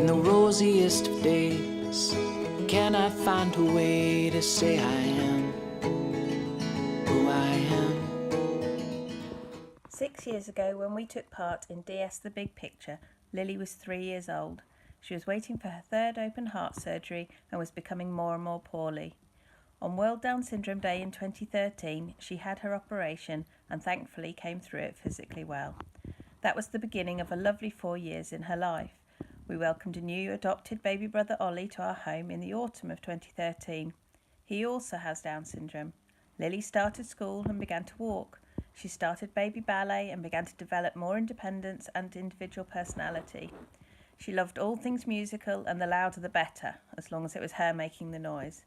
in the rosiest of days, can I find a way to say I am who I am? 6 years ago, when we took part in DS The Big Picture, Lily was 3 years old. She was waiting for her third open heart surgery and was becoming more and more poorly. On World Down Syndrome Day in 2013, she had her operation and thankfully came through it physically well. That was the beginning of a lovely 4 years in her life. We welcomed a new adopted baby brother Ollie to our home in the autumn of 2013. He also has Down syndrome. Lily started school and began to walk. She started baby ballet and began to develop more independence and individual personality. She loved all things musical, and the louder the better, as long as it was her making the noise.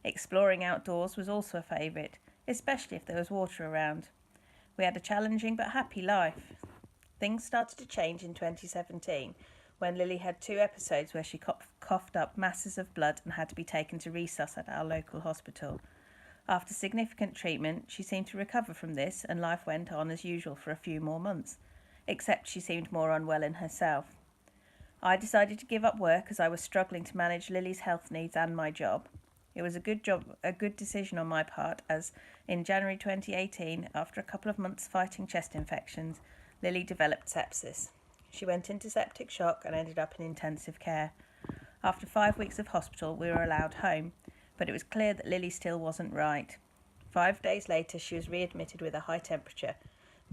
Exploring outdoors was also a favourite, especially if there was water around. We had a challenging but happy life. Things started to change in 2017 when Lily had 2 episodes where she coughed up masses of blood and had to be taken to resus at our local hospital. After significant treatment, she seemed to recover from this and life went on as usual for a few more months, except she seemed more unwell in herself. I decided to give up work as I was struggling to manage Lily's health needs and my job. It was a good decision on my part, as in January 2018, after a couple of months fighting chest infections, Lily developed sepsis. She went into septic shock and ended up in intensive care. After 5 weeks of hospital, we were allowed home, but it was clear that Lily still wasn't right. 5 days later, she was readmitted with a high temperature.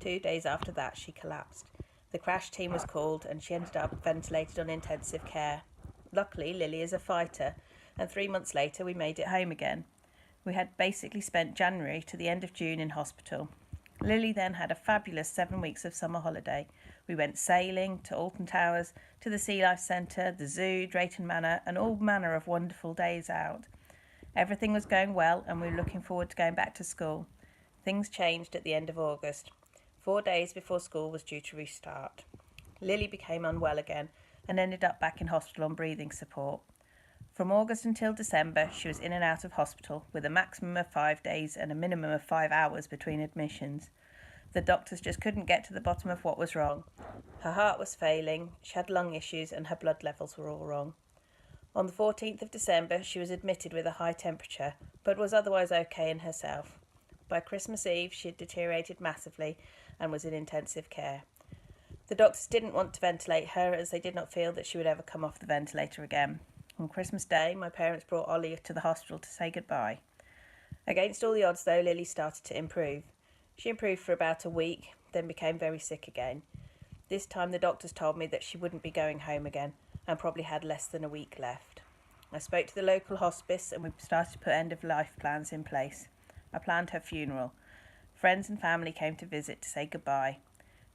2 days after that, she collapsed. The crash team was called and she ended up ventilated on intensive care. Luckily, Lily is a fighter, and 3 months later we made it home again. We had basically spent January to the end of June in hospital. Lily then had a fabulous 7 weeks of summer holiday. We went sailing, to Alton Towers, to the Sea Life Centre, the zoo, Drayton Manor, and all manner of wonderful days out. Everything was going well and we were looking forward to going back to school. Things changed at the end of August, 4 days before school was due to restart. Lily became unwell again and ended up back in hospital on breathing support. From August until December, she was in and out of hospital with a maximum of 5 days and a minimum of 5 hours between admissions. The doctors just couldn't get to the bottom of what was wrong. Her heart was failing, she had lung issues and her blood levels were all wrong. On the 14th of December, she was admitted with a high temperature, but was otherwise okay in herself. By Christmas Eve, she had deteriorated massively and was in intensive care. The doctors didn't want to ventilate her as they did not feel that she would ever come off the ventilator again. On Christmas Day, my parents brought Ollie to the hospital to say goodbye. Against all the odds, though, Lily started to improve. She improved for about a week, then became very sick again. This time the doctors told me that she wouldn't be going home again and probably had less than a week left. I spoke to the local hospice and we started to put end-of-life plans in place. I planned her funeral. Friends and family came to visit to say goodbye.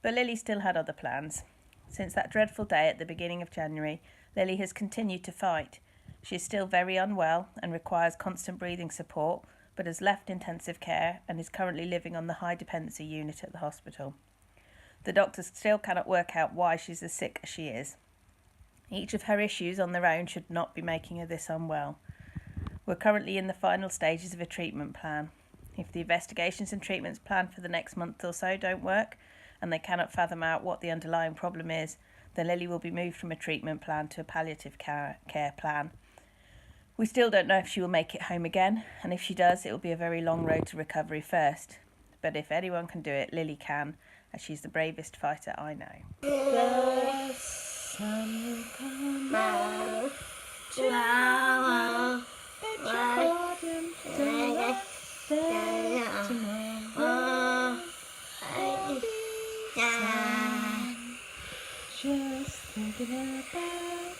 But Lily still had other plans. Since that dreadful day at the beginning of January, Lily has continued to fight. She is still very unwell and requires constant breathing support, but has left intensive care and is currently living on the high dependency unit at the hospital. The doctors still cannot work out why she's as sick as she is. Each of her issues on their own should not be making her this unwell. We're currently in the final stages of a treatment plan. If the investigations and treatments planned for the next month or so don't work, and they cannot fathom out what the underlying problem is, then Lily will be moved from a treatment plan to a palliative care plan. We still don't know if she will make it home again, and if she does, it will be a very long road to recovery first. But if anyone can do it, Lily can, as she's the bravest fighter I know. The sun will come out tomorrow. Just thinking about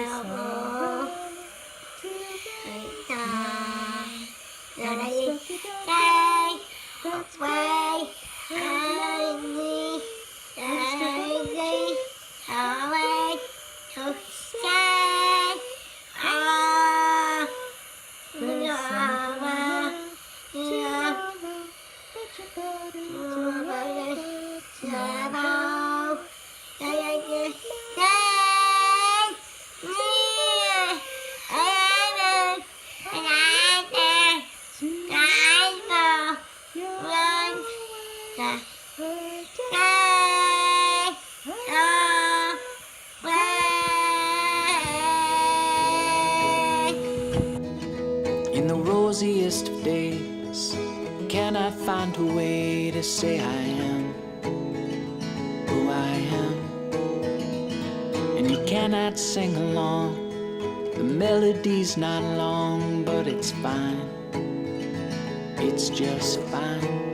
tomorrow. Yeah. In the rosiest of days, can I find a way to say I am who I am? And you cannot sing along, the melody's not long, but it's fine, it's just fine.